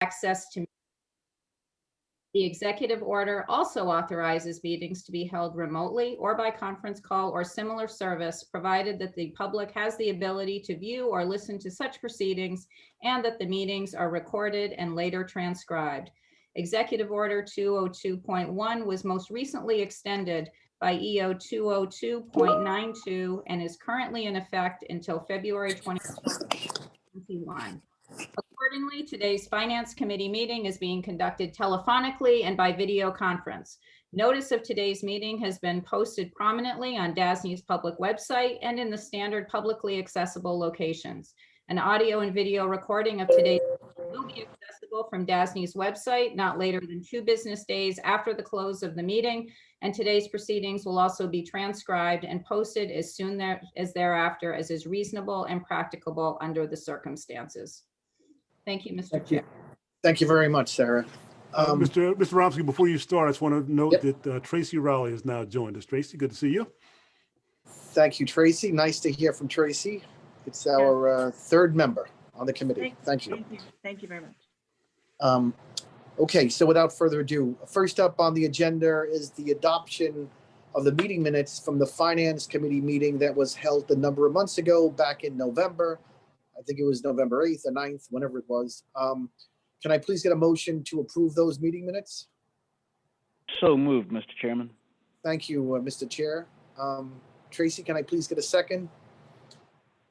access to. The executive order also authorizes meetings to be held remotely or by conference call or similar service, provided that the public has the ability to view or listen to such proceedings and that the meetings are recorded and later transcribed. Executive Order 202.1 was most recently extended by EO 202.92 and is currently in effect until February 2021. Accordingly, today's Finance Committee meeting is being conducted telephonically and by video conference. Notice of today's meeting has been posted prominently on DASNY's public website and in the standard publicly accessible locations. An audio and video recording of today's meeting will be accessible from DASNY's website not later than 2 business days after the close of the meeting, and today's proceedings will also be transcribed and posted as soon as thereafter as is reasonable and practicable under the circumstances. Thank you, Mr. Chair. Thank you very much, Sarah. Mr. Romsky, before you start, I just want to note that Tracy Rowley has now joined us. Tracy, good to see you. Thank you, Tracy. Nice to hear from Tracy. It's our third member on the committee. Thank you. Thank you very much. Okay, so without further ado, first up on the agenda is the adoption of the meeting minutes from the Finance Committee meeting that was held a number of months ago, back in November. I think it was November 8th or 9th, whenever it was. Can I please get a motion to approve those meeting minutes? So moved, Mr. Chairman. Thank you, Mr. Chair. Tracy, can I please get a second?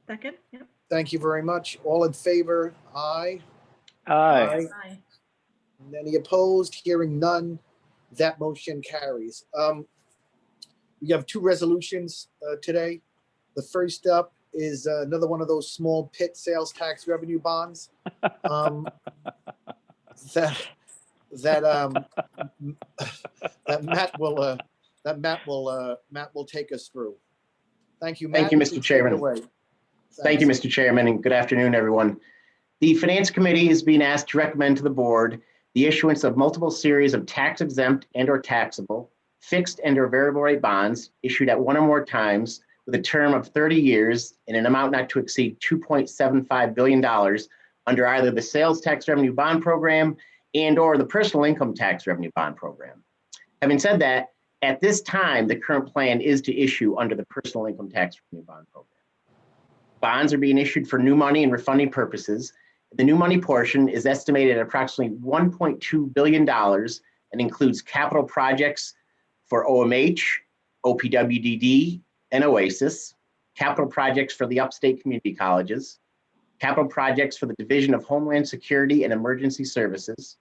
Second. Yep. Thank you very much. All in favor? Aye. Aye. Aye. And any opposed? Hearing none, that motion carries. We have 2 resolutions today. The first up is another one of those small pit sales tax revenue bonds that Matt will take us through. Thank you, Matt. Thank you, Mr. Chairman. Thank you, Mr. Chairman, and good afternoon, everyone. The Finance Committee is being asked to recommend to the board the issuance of multiple series of tax-exempt and/or taxable, fixed and/or variable rate bonds issued at one or more times with a term of 30 years in an amount not to exceed $2.75 billion under either the Sales Tax Revenue Bond Program and/or the Personal Income Tax Revenue Bond Program. Having said that, at this time, the current plan is to issue under the Personal Income Tax Revenue Bond Program. Bonds are being issued for new money and refunding purposes. The new money portion is estimated at approximately $1.2 billion and includes capital projects for OMH, OPWDD, and OASIS, capital projects for the upstate community colleges, capital projects for the Division of Homeland Security and Emergency Services,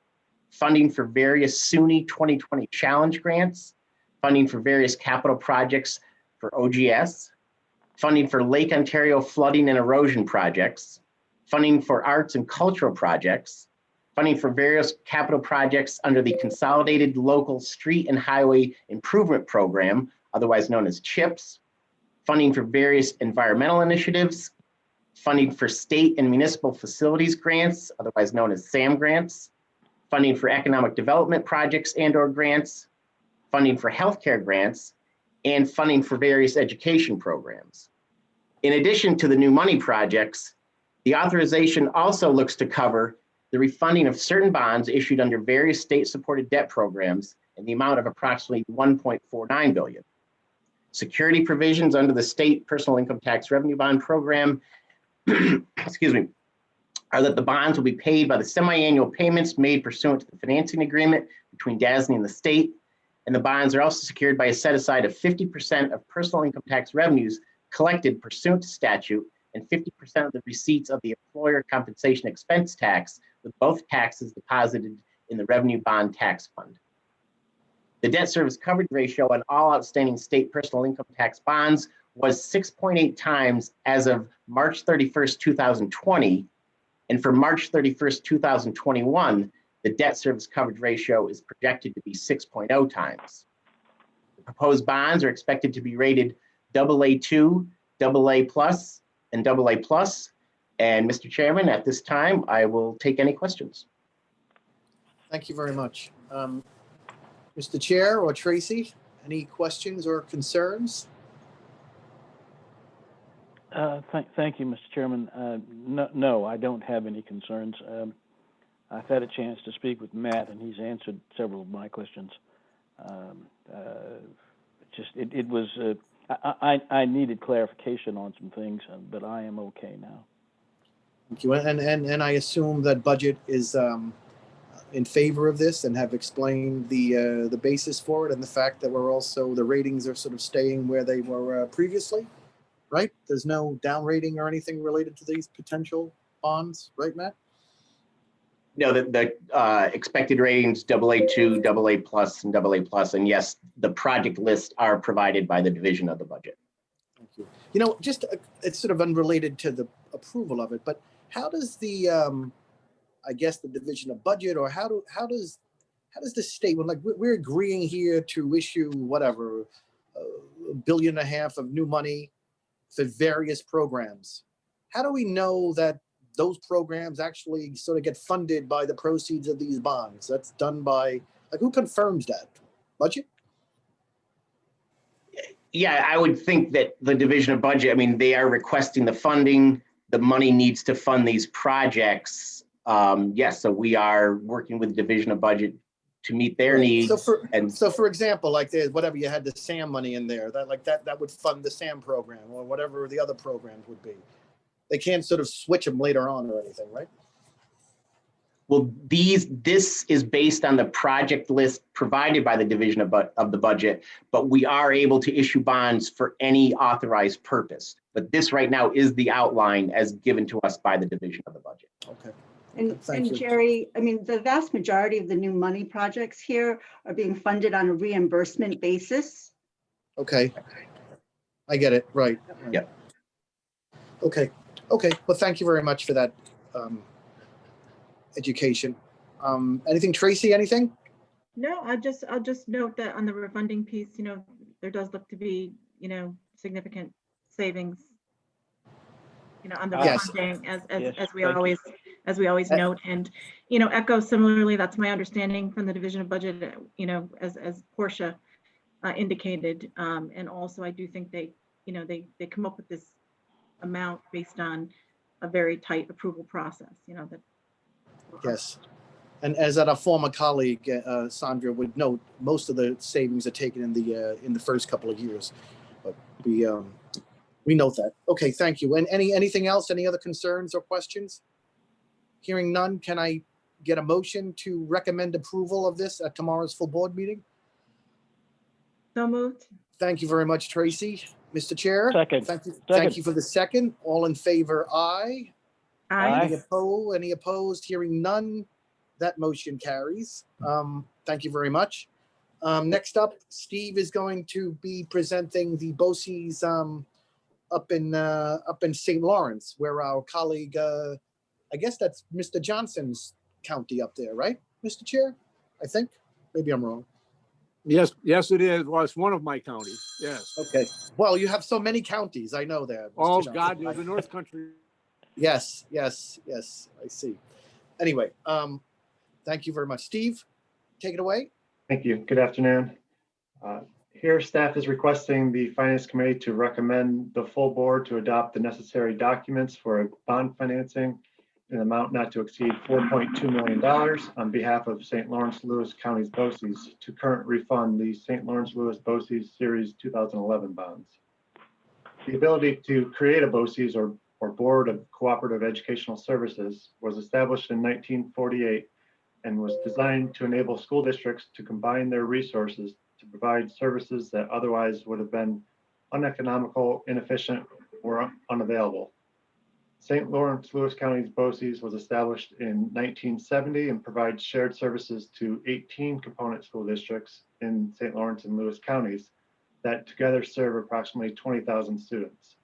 funding for various SUNY 2020 Challenge grants, funding for various capital projects for OGS, funding for Lake Ontario flooding and erosion projects, funding for arts and cultural projects, funding for various capital projects under the Consolidated Local Street and Highway Improvement Program, otherwise known as CHIPS, funding for various environmental initiatives, funding for state and municipal facilities grants, otherwise known as SAM grants, funding for economic development projects and/or grants, funding for healthcare grants, and funding for various education programs. In addition to the new money projects, the authorization also looks to cover the refunding of certain bonds issued under various state-supported debt programs in the amount of approximately $1.49 billion. Security provisions under the State Personal Income Tax Revenue Bond Program, excuse me, are that the bonds will be paid by the semi-annual payments made pursuant to the financing agreement between DASNY and the state, and the bonds are also secured by a set-aside of 50% of personal income tax revenues collected pursuant to statute and 50% of the receipts of the employer compensation expense tax, with both taxes deposited in the Revenue Bond Tax Fund. The debt service coverage ratio on all outstanding state personal income tax bonds was 6.8 times as of March 31st, 2020. And for March 31st, 2021, the debt service coverage ratio is projected to be 6.0 times. The proposed bonds are expected to be rated AA2, AA+, and AA+. And Mr. Chairman, at this time, I will take any questions. Thank you very much. Mr. Chair or Tracy, any questions or concerns? Thank you, Mr. Chairman. No, I don't have any concerns. I've had a chance to speak with Matt, and he's answered several of my questions. It was, I needed clarification on some things, but I am okay now. Thank you. And I assume that budget is in favor of this and have explained the basis for it and the fact that we're also, the ratings are sort of staying where they were previously, right? There's no down rating or anything related to these potential bonds, right, Matt? No, the expected ratings AA2, AA plus, and AA plus, and yes, the project lists are provided by the division of the budget. Thank you. You know, just it's sort of unrelated to the approval of it, but how does the I guess the division of budget, or how does the state, like we're agreeing here to issue whatever $1.5 billion of new money for various programs. How do we know that those programs actually sort of get funded by the proceeds of these bonds? That's done by, like, who confirms that? Budget? Yeah, I would think that the division of budget, I mean, they are requesting the funding. The money needs to fund these projects. Yes, so we are working with the division of budget to meet their needs. So for example, like there's whatever, you had the SAM money in there, that would fund the SAM program or whatever the other programs would be. They can't sort of switch them later on or anything, right? Well, this is based on the project list provided by the division of the budget, but we are able to issue bonds for any authorized purpose. But this right now is the outline as given to us by the division of the budget. Okay. And Thank you. Jerry, I mean, the vast majority of the new money projects here are being funded on a reimbursement basis. Okay. I get it. Right. Yep. Okay. Well, thank you very much for that education. Anything, Tracy, anything? No, I'll just note that on the refunding piece, there does look to be, significant savings, on the Yes. refunding as Yes, we thank you. always note. And, echo similarly, that's my understanding from the division of budget, as Portia indicated. And also I do think they come up with this amount based on a very tight approval process, that. Yes. And as our former colleague, Sandra would note, most of the savings are taken in the first couple of years. But we note that. Okay, thank you. And anything else? Any other concerns or questions? Hearing none, can I get a motion to recommend approval of this at tomorrow's full board meeting? So moved. Thank you very much, Tracy. Mr. Chair? Second. Thank you. Second. Thank you for the second. All in favor, aye. Aye. Any opposed? Hearing none, that motion carries. Thank you very much. Next up, Steve is going to be presenting the BOCES up in St. Lawrence, where our colleague, I guess that's Mr. Johnson's county up there, right, Mr. Chair? I think. Maybe I'm wrong. Yes, it is. Well, it's one of my counties. Yes. Okay. Well, you have so many counties. I know that. Mr. Oh, Johnson. God, the North Country. Yes. I see. Anyway, thank you very much. Steve, take it away. Thank you. Good afternoon. Here, staff is requesting the Finance Committee to recommend the full board to adopt the necessary documents for a bond financing in an amount not to exceed $4.2 million on behalf of St. Lawrence Lewis County's BOCES to current refund the St. Lawrence Lewis BOCES Series 2011 bonds. The ability to create a BOCES or Board of Cooperative Educational Services was established in 1948 and was designed to enable school districts to combine their resources to provide services that otherwise would have been uneconomical, inefficient, or unavailable. St. Lawrence Lewis County's BOCES was established in 1970 and provides shared services to 18 component school districts in St. Lawrence and Lewis counties that together serve approximately 20,000 students.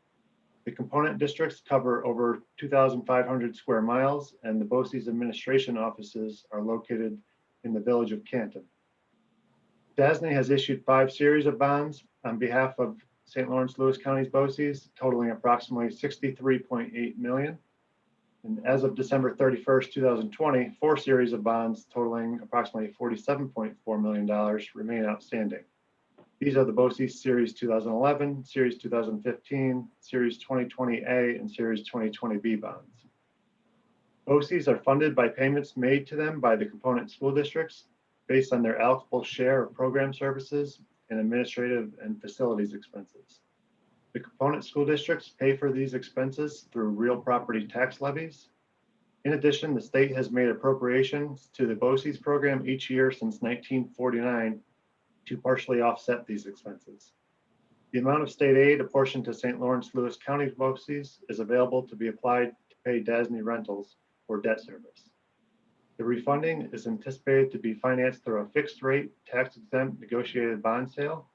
The component districts cover over 2,500 square miles, and the BOCES administration offices are located in the village of Canton. DASNY has issued 5 series of bonds on behalf of St. Lawrence Lewis County's BOCES, totaling approximately $63.8 million. And as of December 31st, 2020, 4 series of bonds totaling approximately $47.4 million remain outstanding. These are the BOCES Series 2011, Series 2015, Series 2020A, and Series 2020B bonds. BOCES are funded by payments made to them by the component school districts based on their allocable share of program services and administrative and facilities expenses. The component school districts pay for these expenses through real property tax levies. In addition, the state has made appropriations to the BOCES program each year since 1949 to partially offset these expenses. The amount of state aid apportioned to St. Lawrence Lewis County BOCES is available to be applied to pay DASNY rentals or debt service. The refunding is anticipated to be financed through a fixed rate tax exempt negotiated bond sale.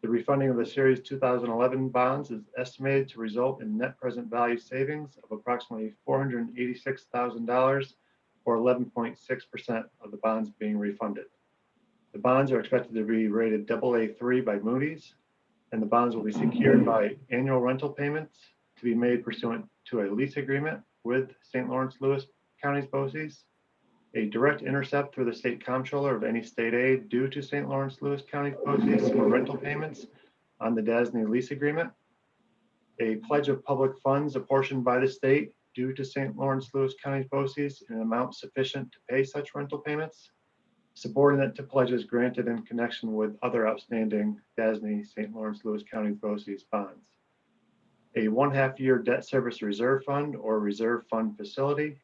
The refunding of the Series 2011 bonds is estimated to result in net present value savings of approximately $486,000 or 11.6% of the bonds being refunded. The bonds are expected to be rated AA3 by Moody's, and the bonds will be secured by annual rental payments to be made pursuant to a lease agreement with St. Lawrence Lewis County's BOCES, a direct intercept through the state comptroller of any state aid due to St. Lawrence Lewis County BOCES for rental payments on the DASNY lease agreement, a pledge of public funds apportioned by the state due to St. Lawrence Lewis County BOCES in an amount sufficient to pay such rental payments, subordinate to pledges granted in connection with other outstanding DASNY St. Lawrence Lewis County BOCES bonds, a 1/2 year debt service reserve fund or reserve fund facility,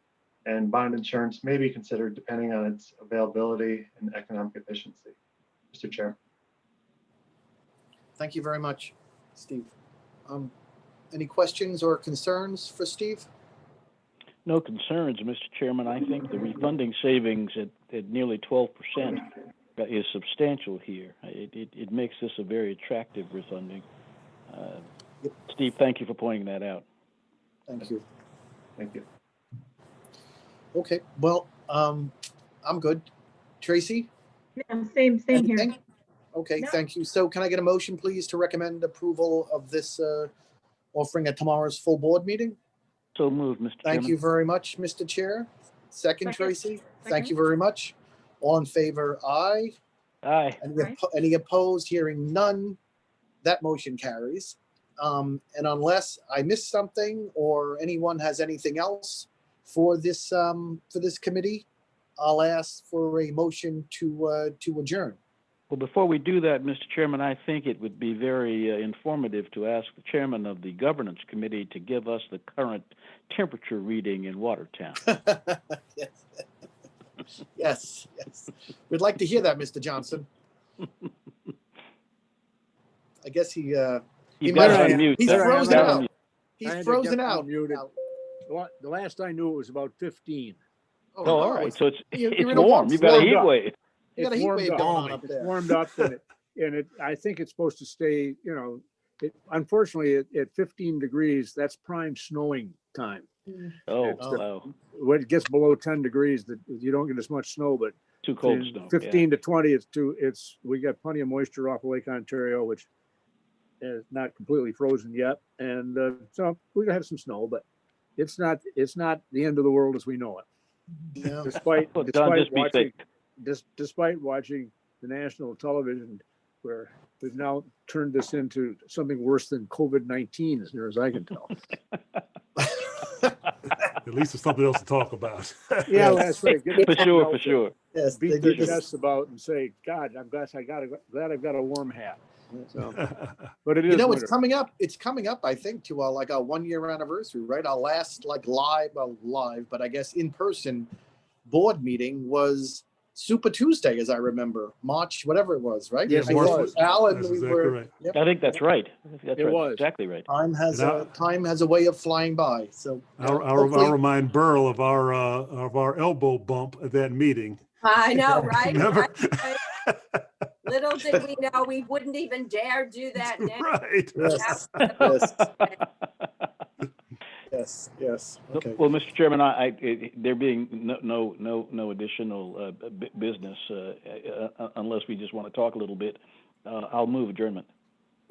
and bond insurance may be considered depending on its availability and economic efficiency. Mr. Chair. Thank you very much, Steve. Any questions or concerns for Steve? No concerns, Mr. Chairman. I think the refunding savings at nearly 12% is substantial here. It makes this a very attractive refunding. Yep. Steve, thank you for pointing that out. Thank you. Thank you. Okay, well, I'm good. Tracy? Yeah, same here. Anything? Okay, No. thank you. So can I get a motion, please, to recommend approval of this offering at tomorrow's full board meeting? So moved, Mr. Chairman. Thank you very much, Mr. Chair. Second, Second. Tracy? Thank Second. you very much. All in favor, aye. Aye. Any opposed? Hearing none, that motion carries. And unless I missed something or anyone has anything else for this committee, I'll ask for a motion to adjourn. Well, before we do that, Mr. Chairman, I think it would be very informative to ask the chairman of the governance committee to give us the current temperature reading in Watertown. Yes. We'd like to hear that, Mr. Johnson. I guess he You've got might to have- unmute. he's There, frozen I've got to out. unmute. He's I had to frozen get out. unmuted. The last I knew it was about 15. Oh, all right. So it's you're in a warm. You've got a warmed heat up. wave. You got a It's heat warmed wave up. going on up It's there. warmed up and I think it's supposed to stay, unfortunately at 15 degrees, that's prime snowing time. Oh, Oh. wow. When it gets below 10 degrees, that you don't get as much snow, but Too cold in snow. 15 to 20, we got plenty of moisture off of Lake Ontario, which is not completely frozen yet. And so we're gonna have some snow, but it's not the end of the world as we know it. Yeah. Despite Well, Don, just be watching safe. despite watching the national television, where we've now turned this into something worse than COVID-19, as near as I can tell. At least there's something else to talk about. Yeah, Yes. that's right. Get For something sure, else for to sure. Yes. Beat they their did this- chests about and say, God, I'm glad I've got a warm hat. So, but it is You know, winter. it's coming up. It's coming up, I think, to our 1-year anniversary, right? Our last live, but I guess in person board meeting was Super Tuesday, as I remember, March, whatever it was, right? Yes, I it guess was. Al and That's we exactly were. right. Yep. I think that's right. That's It right. was. Exactly right. Time has And a way of flying by. So I'll hopefully- remind Burl of our elbow bump at that meeting. I know, right? Remember? Right. Little did we know we wouldn't even dare do that now. Right. Yes. Yes. Okay. Well, Mr. Chairman, there being no additional business unless we just want to talk a little bit, I'll move adjournment.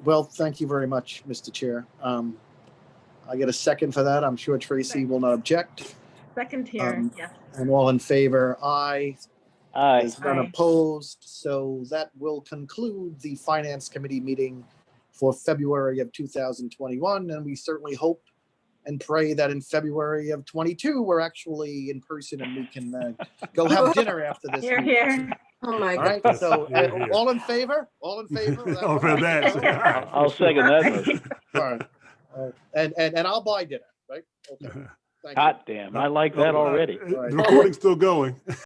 Well, thank you very much, Mr. Chair. I get a second for that. I'm sure Tracy will not object. Second here, yes. And all in favor, aye. Aye. There's none Aye. opposed. So that will conclude the Finance Committee meeting for February of 2021. And we certainly hope and pray that in February of 22, we're actually in person and we can go have dinner after this. Here, meeting. here. Oh, my All right, God. so Yeah, yeah. all in favor? All in favor? of that Oh, for motion? that. No? All right, I'll for sure. second that motion. All right. And I'll buy dinner, right? Okay. Thank you. Hot damn, I like that already. The recording's still going.